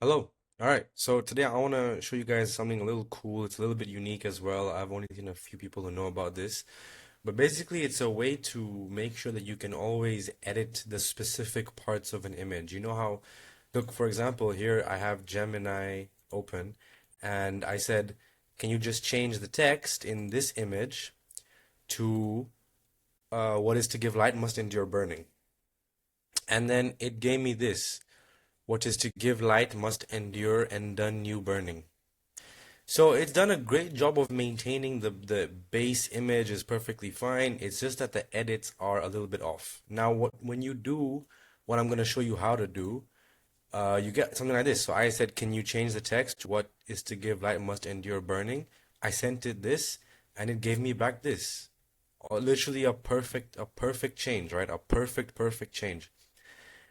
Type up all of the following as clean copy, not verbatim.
Hello. All right. So today I want to show you guys something a little cool. It's a little bit unique as well. I've only seen a few people who know about this. But basically, it's a way to make sure that you can always edit the specific parts of an image. You know how, look, for example, here I have Gemini open, and I said, can you just change the text in this image to what is to give light must endure burning? And then it gave me this. What is to give light must endure and done new burning. So it's done a great job of maintaining the base image is perfectly fine. It's just that the edits are a little bit off. Now, when you do what I'm going to show you how to do, you get something like this. So I said, can you change the text? What is to give light must endure burning. I sent it this, and it gave me back this. Literally a perfect change, right? A perfect change.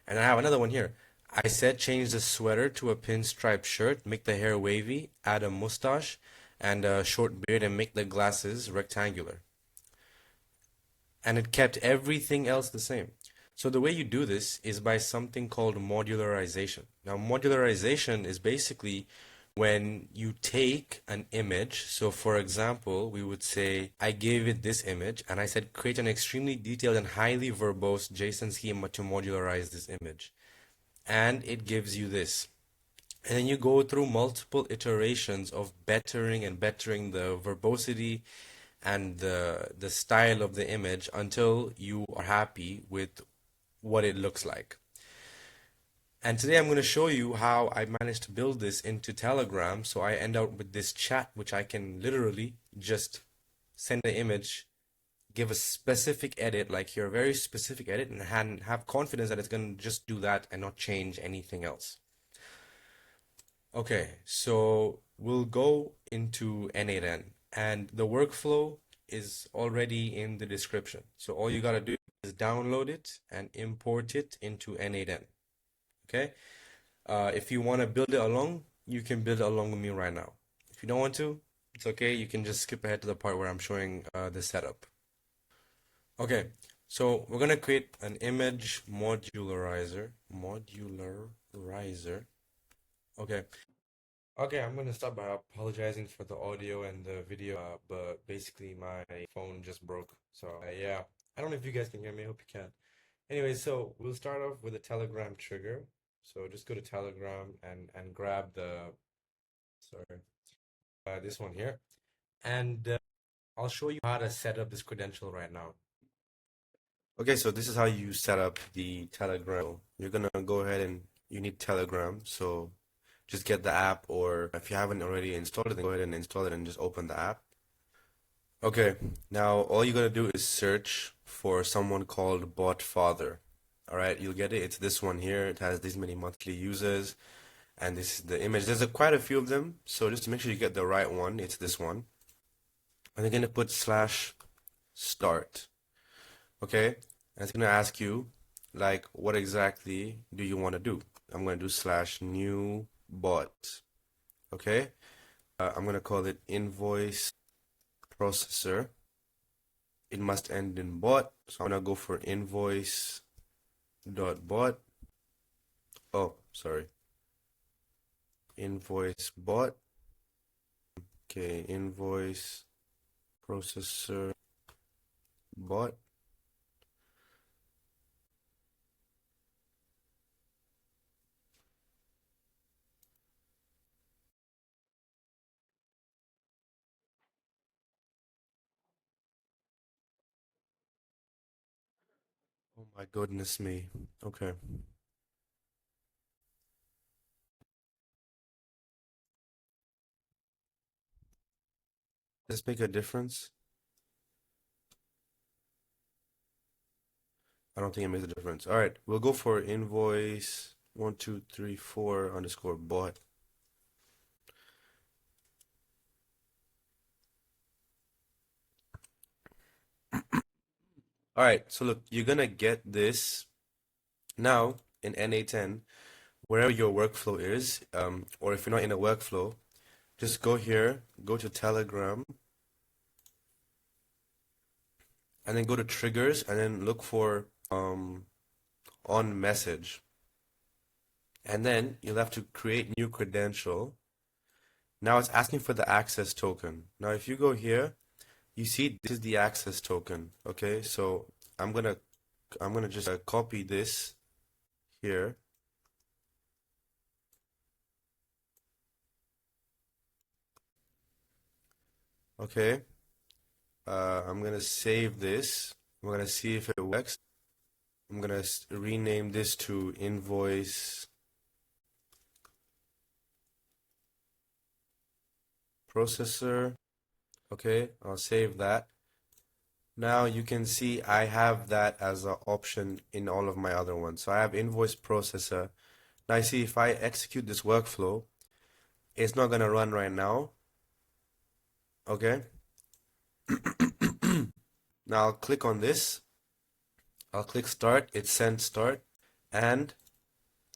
And I have another one here. I said change the sweater to a pinstripe shirt, make the hair wavy, add a mustache and a short beard, and make the glasses rectangular. And it kept everything else the same. So the way you do this is by something called modularization. Now, modularization is basically when you take an image. So for example, we would say, I gave it this image and I said, create an extremely detailed and highly verbose JSON schema to modularize this image. And it gives you this. And then you go through multiple iterations of bettering and bettering the verbosity and the style of the image until you are happy with what it looks like. And today I'm going to show you how I managed to build this into Telegram. So I end up with this chat, which I can literally just send an image, give a specific edit, like here, a very specific edit, and have confidence that it's going to just do that and not change anything else. Okay, so we'll go into N8N, and the workflow is already in the description. So all you gotta do is download it and import it into N8N. Okay? If you want to build it along, you can build it along with me right now. If you don't want to, it's okay. You can just skip ahead to the part where I'm showing the setup. Okay, so we're gonna create an image modularizer. Modularizer. Okay. Okay, I'm gonna start by apologizing for the audio and the video, but basically my phone just broke. So yeah, I don't know if you guys can hear me. I hope you can. Anyway, so we'll start off with a Telegram trigger. So just go to Telegram and grab the sorry this one here, and I'll show you how to set up this credential right now. Okay, so this is how you set up the Telegram. You're gonna go ahead and you need Telegram, so just get the app, or if you haven't already installed it, then go ahead and install it and just open the app. Okay, now all you gotta do is search for someone called Bot Father. All right, you'll get it. It's this one here. It has these many monthly users, and this is the image. There's quite a few of them, so just to make sure you get the right one, it's this one. And you're gonna put slash start. Okay, and it's gonna ask you like what exactly do you want to do. I'm gonna do slash new bot. Okay, I'm gonna call it invoice processor. It must end in bot, so I'm gonna go for invoice dot bot. Oh, sorry, invoice bot. Okay, invoice processor bot. Oh my goodness me. Okay, does this make a difference? I don't think it makes a difference. All right, we'll go for invoice 1234 underscore bot. All right, so look, you're gonna get this now in NA10, wherever your workflow is, or if you're not in a workflow, just go here, go to Telegram, and then go to triggers, and then look for on message. And then you'll have to create new credential. Now it's asking for the access token. Now if you go here, you see this is the access token. Okay, so I'm gonna just copy this here. Okay, I'm gonna save this. We're gonna see if it works. I'm gonna rename this to invoice processor. Okay, I'll save that. Now you can see I have that as an option in all of my other ones. So I have invoice processor. Now you see if I execute this workflow, it's not gonna run right now. Okay. Now I'll click on this. I'll click start. It sent start, and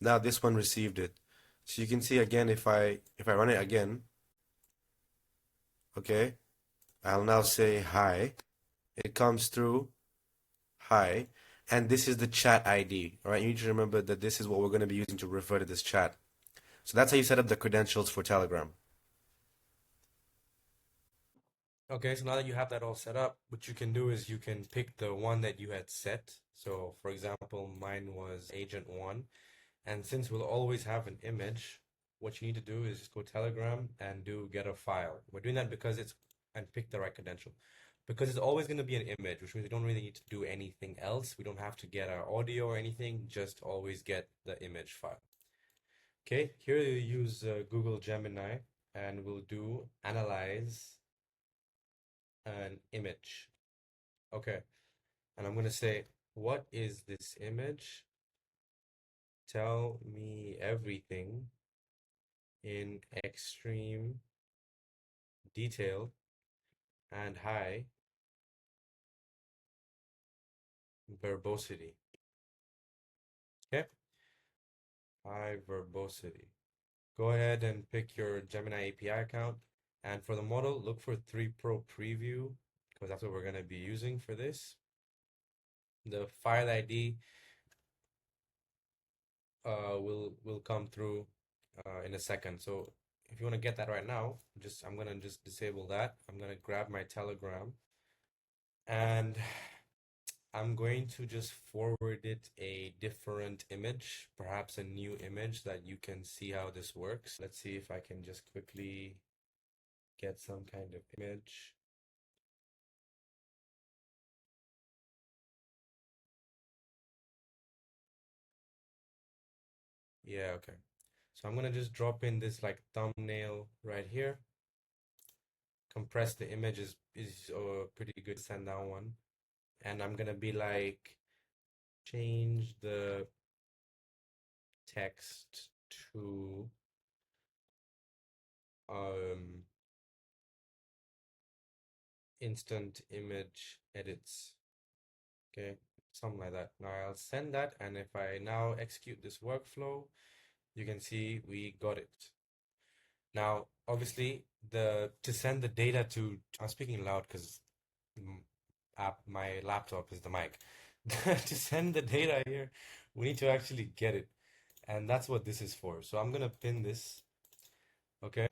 now this one received it. So you can see again if I run it again, okay, I'll now say hi. It comes through hi, and this is the chat ID. All right, you need to remember that this is what we're going to be using to refer to this chat. So that's how you set up the credentials for Telegram. Okay, so now that you have that all set up, what you can do is you can pick the one that you had set. So, for example, mine was Agent 1. And since we'll always have an image, what you need to do is just go Telegram and do get a file. We're doing that because it's, and pick the right credential. Because it's always going to be an image, which means we don't really need to do anything else. We don't have to get our audio or anything, just always get the image file. Okay, here you use Google Gemini and we'll do analyze an image. Okay, and I'm going to say, what is this image? Tell me everything in extreme detail and high verbosity. Okay, high verbosity. Go ahead and pick your Gemini API account. And for the model, look for 3 Pro Preview because that's what we're going to be using for this. The file ID will come through in a second. So if you want to get that right now, I'm going to just disable that. I'm going to grab my Telegram and I'm going to just forward it a different image, perhaps a new image that you can see how this works. Let's see if I can just quickly get some kind of image. Yeah, okay. So I'm gonna just drop in this like thumbnail right here. Compress the image is pretty good. Send that one. And I'm gonna be like, change the text to um instant image edits. Okay, something like that. Now I'll send that, and if I now execute this workflow, you can see we got it. Now, obviously, to send the data to, I'm speaking loud because my laptop is the mic. To send the data here, we need to actually get it, and that's what this is for. So I'm gonna pin this, okay,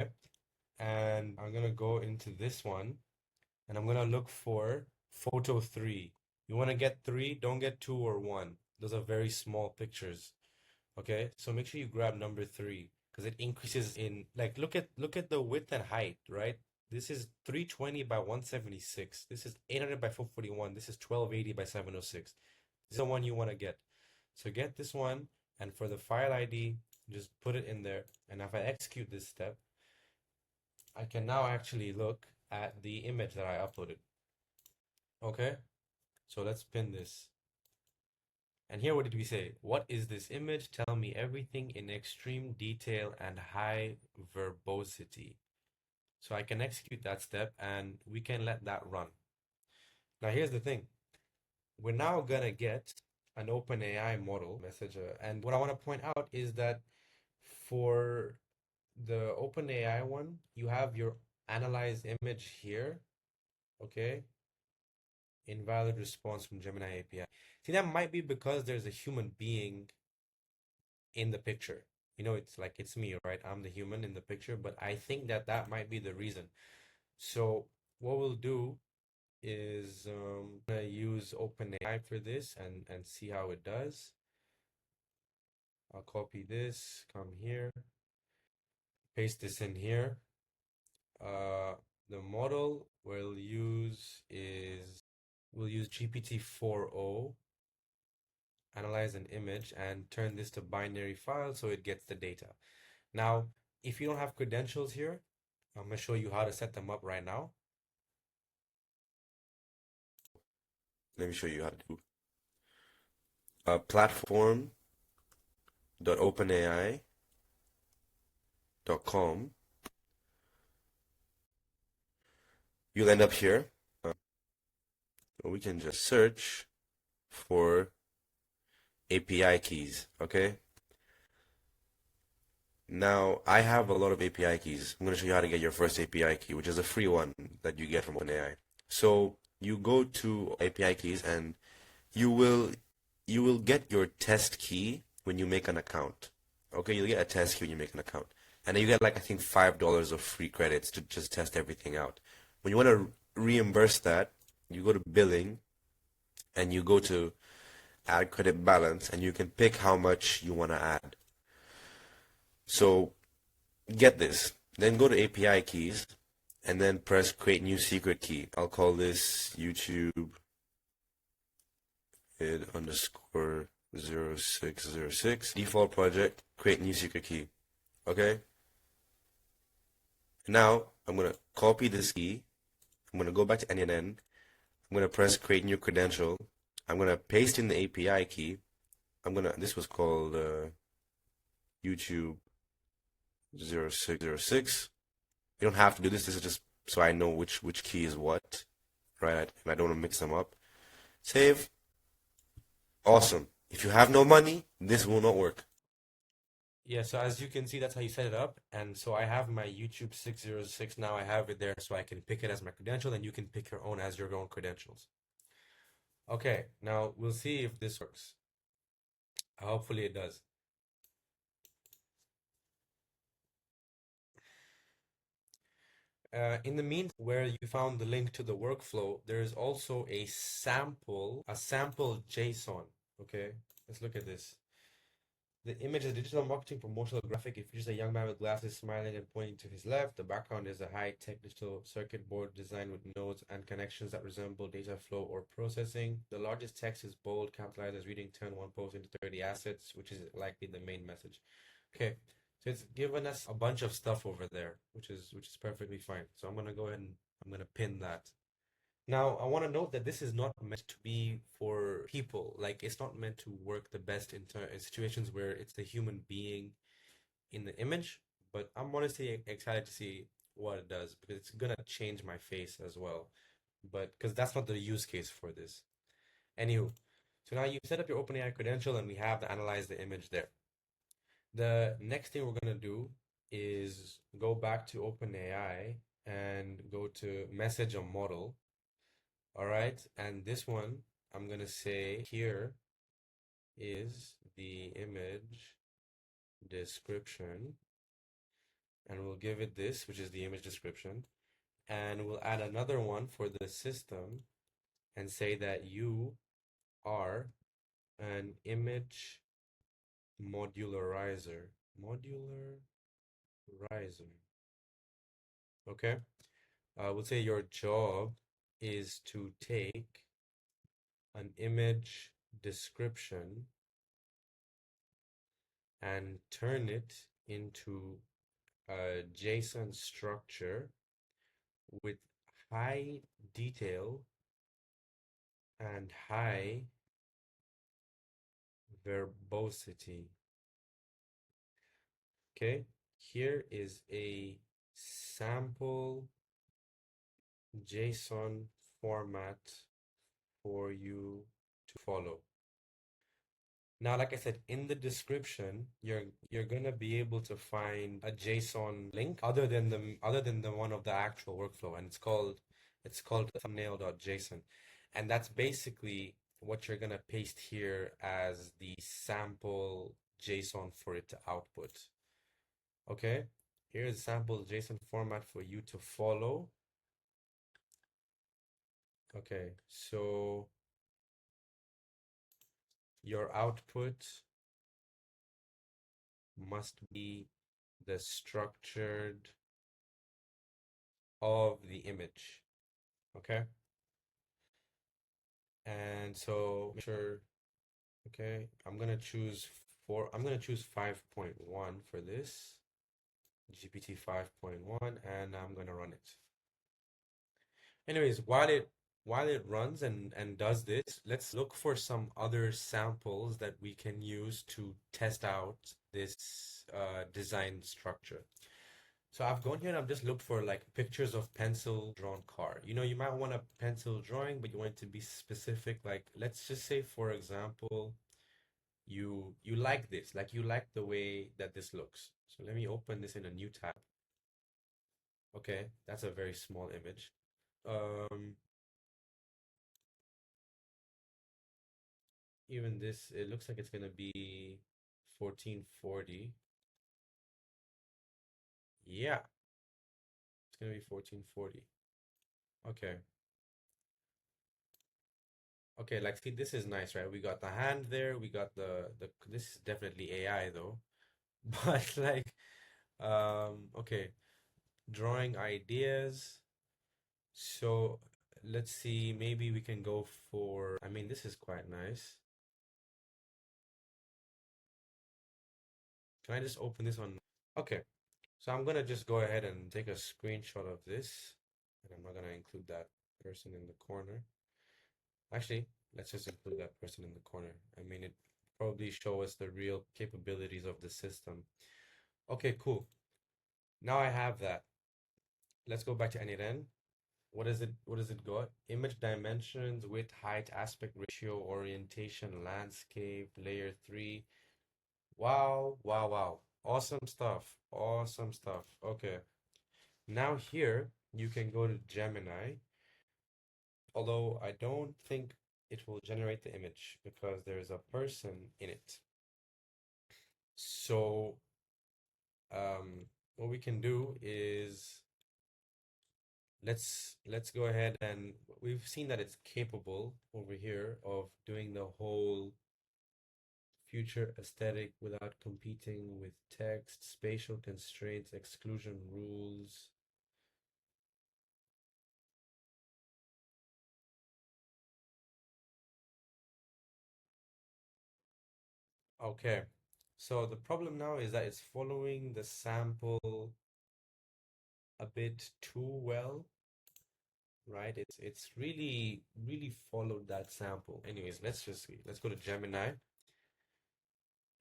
and I'm gonna go into this one, and I'm gonna look for photo 3. You want to get 3, don't get 2 or 1. Those are very small pictures. Okay, so make sure you grab number 3 because it increases in, like, look at the width and height, right? This is 320 by 176. This is 800 by 441. This is 1280 by 706. This is the one you want to get. So get this one, and for the file ID, just put it in there. And if I execute this step, I can now actually look at the image that I uploaded. Okay, so let's pin this. And here, what did we say? What is this image? Tell me everything in extreme detail and high verbosity. So I can execute that step and we can let that run. Now, here's the thing. We're now gonna get an OpenAI model message. And what I want to point out is that for the OpenAI one, you have your analyze image here. Okay. Invalid response from Gemini API. See, that might be because there's a human being in the picture. It's like it's me, right? I'm the human in the picture, but I think that that might be the reason. So what we'll do is gonna use OpenAI for this and see how it does. I'll copy this, come here, paste this in here. Uh, the model we'll use GPT-4o, analyze an image, and turn this to binary file so it gets the data. Now, if you don't have credentials here, I'm gonna show you how to set them up right now. Let me show you how to do platform.openai.com. You'll end up here. We can just search for API keys, okay? Now, I have a lot of API keys. I'm going to show you how to get your first API key, which is a free one that you get from OpenAI. So you go to API keys and you will get your test key when you make an account. Okay, you'll get a test key when you make an account. And then you get like I think $5 of free credits to just test everything out. When you want to reimburse that, you go to billing and you go to add credit balance and you can pick how much you want to add. So get this. Then go to API keys and then press create new secret key. I'll call this YouTube id underscore 0606 default project, create new secret key. Okay. Now I'm gonna copy this key. I'm gonna go back to NNN. I'm gonna press create new credential. I'm gonna paste in the API key. This was called YouTube 0606. You don't have to do this. This is just so I know which key is what, right? And I don't want to mix them up. Save. Awesome. If you have no money, this will not work. Yeah, so as you can see, that's how you set it up. And so I have my YouTube 606 now. I have it there so I can pick it as my credential, and you can pick your own as your own credentials. Okay, now we'll see if this works. Hopefully it does. In the meantime, where you found the link to the workflow, there is also a sample JSON. Okay, let's look at this. The image is a digital marketing promotional graphic. It features a young man with glasses smiling and pointing to his left. The background is a high-tech digital circuit board designed with nodes and connections that resemble data flow or processing. The largest text is bold, capitalized as reading turn one post into 30 assets, which is likely the main message. Okay, so it's given us a bunch of stuff over there, which is perfectly fine. So I'm gonna go ahead and I'm gonna pin that. Now, I want to note that this is not meant to be for people. Like, it's not meant to work the best in situations where it's the human being in the image. But I'm honestly excited to see what it does because it's gonna change my face as well. But because that's not the use case for this. Anywho, so now you've set up your OpenAI credential and we have to analyze the image there. The next thing we're gonna do is go back to OpenAI and go to message a model. All right, and this one, I'm gonna say here is the image description, and we'll give it this, which is the image description, and we'll add another one for the system and say that you are an image modularizer. Modularizer. Okay. We'll say your job is to take an image description and turn it into a JSON structure with high detail and high verbosity. Okay, here is a sample JSON format for you to follow. Now, like I said, in the description, you're gonna be able to find a JSON link other than the one of the actual workflow, and it's called thumbnail.json, and that's basically what you're gonna paste here as the sample JSON for it to output. Okay, here's a sample JSON format for you to follow. Okay, so your output must be the structured of the image. Okay, and so make sure. Okay, I'm gonna choose 5.1 for this, GPT 5.1, and I'm gonna run it. Anyways, while it runs and does this, let's look for some other samples that we can use to test out this design structure. So I've gone here and I've just looked for like pictures of pencil drawn car. You know, you might want a pencil drawing, but you want it to be specific. Like, let's just say, for example, you like this, like you like the way that this looks. So let me open this in a new tab. Okay, that's a very small image. Um, Even this, it looks like it's gonna be 1440. Yeah, it's gonna be 1440. Okay. Okay, like see, this is nice, right? We got the hand there, we got the this is definitely AI though. But like okay, drawing ideas. So let's see, maybe we can go for, I mean, this is quite nice. Can I just open this one? Okay, so I'm gonna just go ahead and take a screenshot of this, and I'm not gonna include that person in the corner. Actually, let's just include that person in the corner. I mean, it probably show us the real capabilities of the system. Okay, cool. Now I have that. Let's go back to NetN. What does it got? Image dimensions, width, height, aspect ratio, orientation, landscape, layer 3. Wow, wow, wow. Awesome stuff. Awesome stuff. Okay. Now here you can go to Gemini, although I don't think it will generate the image because there's a person in it. So what we can do is let's go ahead, and we've seen that it's capable over here of doing the whole future aesthetic without competing with text, spatial constraints, exclusion rules. Okay, so the problem now is that it's following the sample a bit too well, right? It's really followed that sample. Anyways, let's just see. Let's go to Gemini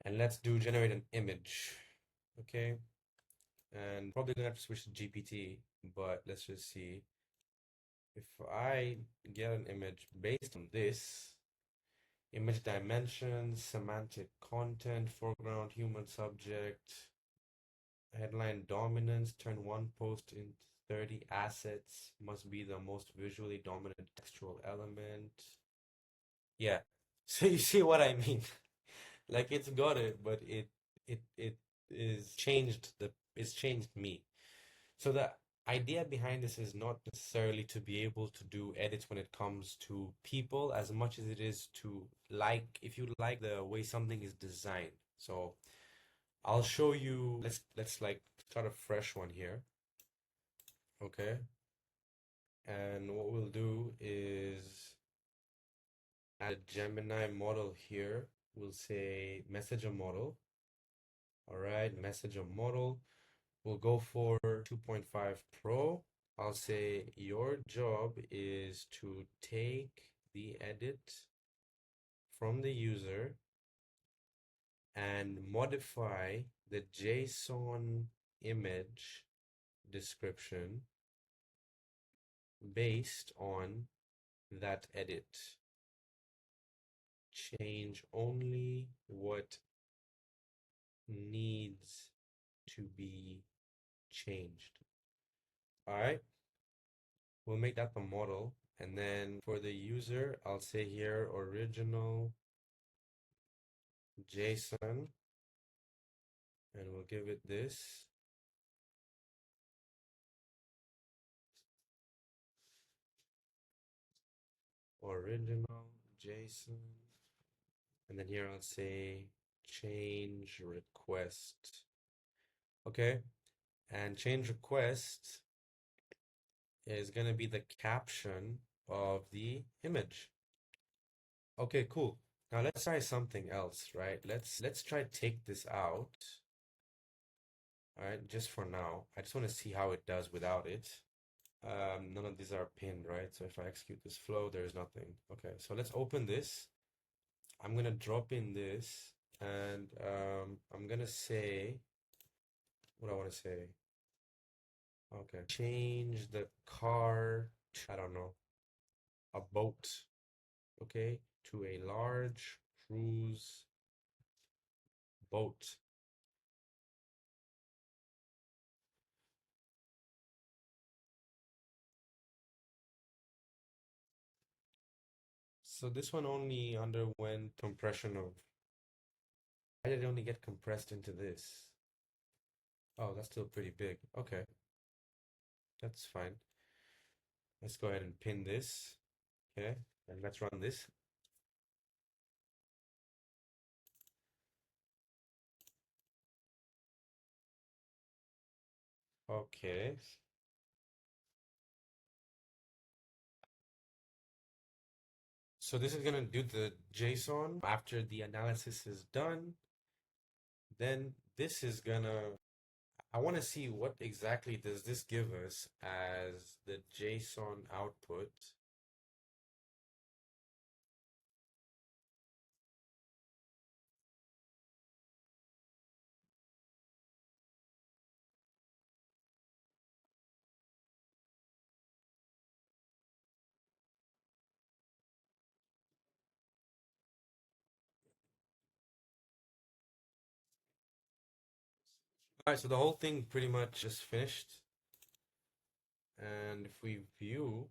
and let's do generate an image. Okay, and probably gonna have to switch to GPT, but let's just see. If I get an image based on this, image dimensions, semantic content, foreground, human subject, headline dominance, turn one post into 30 assets, must be the most visually dominant textual element. Yeah. So you see what I mean? Like it's got it, but it is changed it's changed me. So the idea behind this is not necessarily to be able to do edits when it comes to people as much as it is to like if you like the way something is designed. So I'll show you, let's like start a fresh one here. Okay. And what we'll do is add a Gemini model here. We'll say message a model. All right, message a model. We'll go for 2.5 Pro. I'll say your job is to take the edit from the user and modify the JSON image description based on that edit. Change only what needs to be changed. All right, we'll make that the model. And then for the user, I'll say here original JSON and we'll give it this. Original JSON. And then here I'll say change request. Okay. And change request is going to be the caption of the image. Okay, cool. Now let's try something else, right? Let's try take this out. All right, just for now. I just want to see how it does without it. None of these are pinned, right? So if I execute this flow, there's nothing. Okay, so let's open this. I'm gonna drop in this, and I'm gonna say what I want to say. Okay, change the car to, I don't know, a boat, okay, to a large cruise boat. So this one only underwent compression of, why did it only get compressed into this? Oh, that's still pretty big. Okay, that's fine. Let's go ahead and pin this. Okay, and let's run this. Okay. So this is gonna do the JSON after the analysis is done. Then this is gonna, I want to see what exactly does this give us as the JSON output. All right, so the whole thing pretty much is finished. And if we view,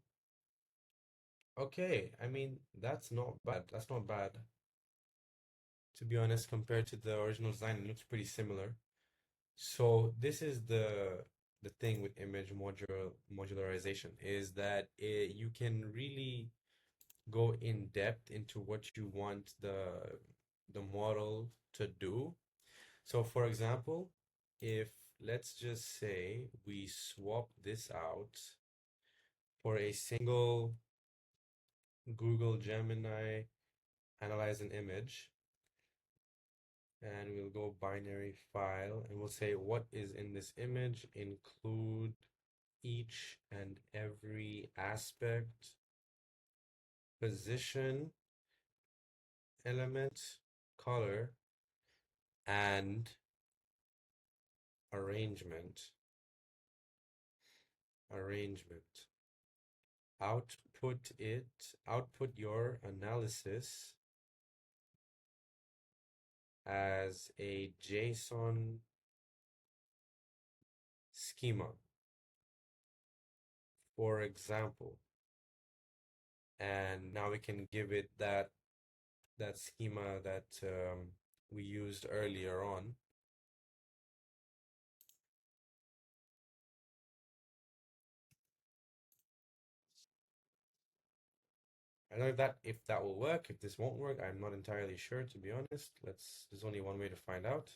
okay, I mean, that's not bad. That's not bad. To be honest, compared to the original design, it looks pretty similar. So this is the thing with image modularization is that you can really go in depth into what you want the model to do. So for example, if let's just say we swap this out for a single Google Gemini analyze an image, and we'll go binary file and we'll say what is in this image, include each and every aspect, position, element, color, and arrangement. Output your analysis as a JSON schema, for example. And now we can give it that schema that we used earlier on. I don't know if that will work. If this won't work, I'm not entirely sure, to be honest. There's only one way to find out.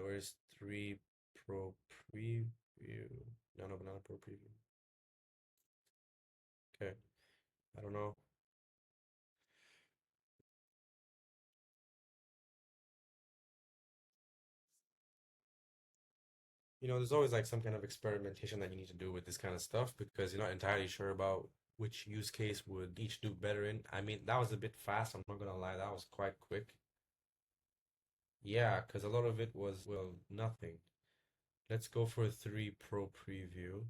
Where's 3 Pro Preview? No, Banana Pro Preview. Okay, I don't know. There's always like some kind of experimentation that you need to do with this kind of stuff because you're not entirely sure about which use case would each do better in. I mean, that was a bit fast, I'm not gonna lie, that was quite quick. Yeah, because a lot of it was, well, nothing. Let's go for a 3 Pro Preview.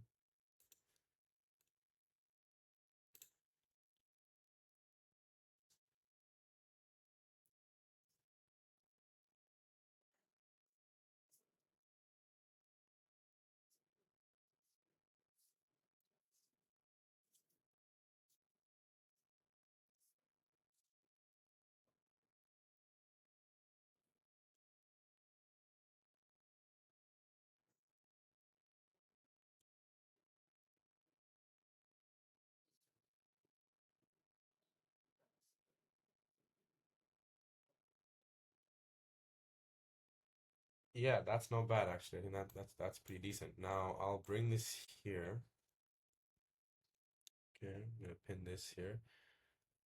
Yeah, that's not bad actually. I think that's pretty decent. Now I'll bring this here. Okay, I'm gonna pin this here.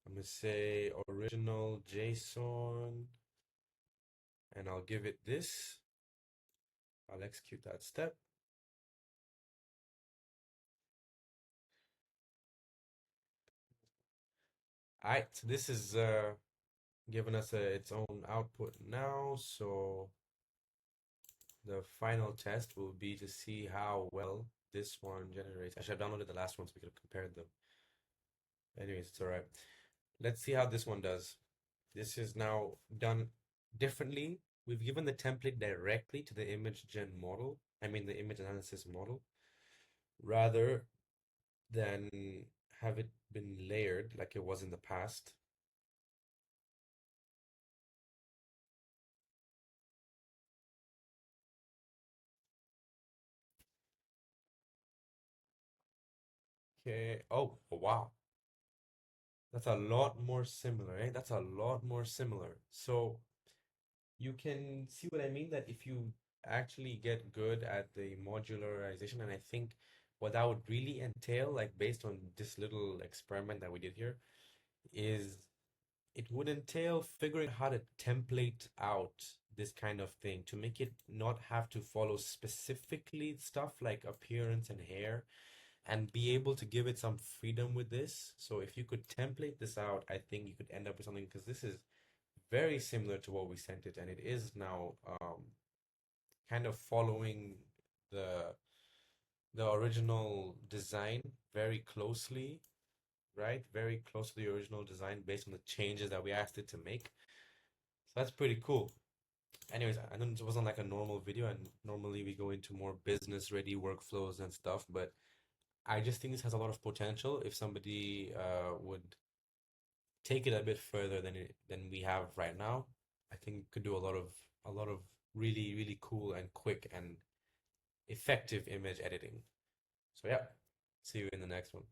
I'm gonna say original JSON, and I'll give it this. I'll execute that step. All right, so this is giving us its own output now. So the final test will be to see how well this one generates. Actually, I've downloaded the last one so we could have compared them. Anyways, it's all right. Let's see how this one does. This is now done differently. We've given the template directly to the image gen model, I mean the image analysis model, rather than have it been layered like it was in the past. Okay. Oh, wow. That's a lot more similar, eh? That's a lot more similar. So you can see what I mean, that if you actually get good at the modularization, and I think what that would really entail, like based on this little experiment that we did here, is it would entail figuring out how to template out this kind of thing to make it not have to follow specifically stuff like appearance and hair, and be able to give it some freedom with this. So if you could template this out, I think you could end up with something, because this is very similar to what we sent it, and it is now kind of following the the original design very closely, right? Very close to the original design based on the changes that we asked it to make. So that's pretty cool. Anyways, I know it wasn't like a normal video, and normally we go into more business ready workflows and stuff, but I just think this has a lot of potential if somebody would take it a bit further than we have right now. I think it could do a lot of really, really cool and quick and effective image editing. So yeah, see you in the next one.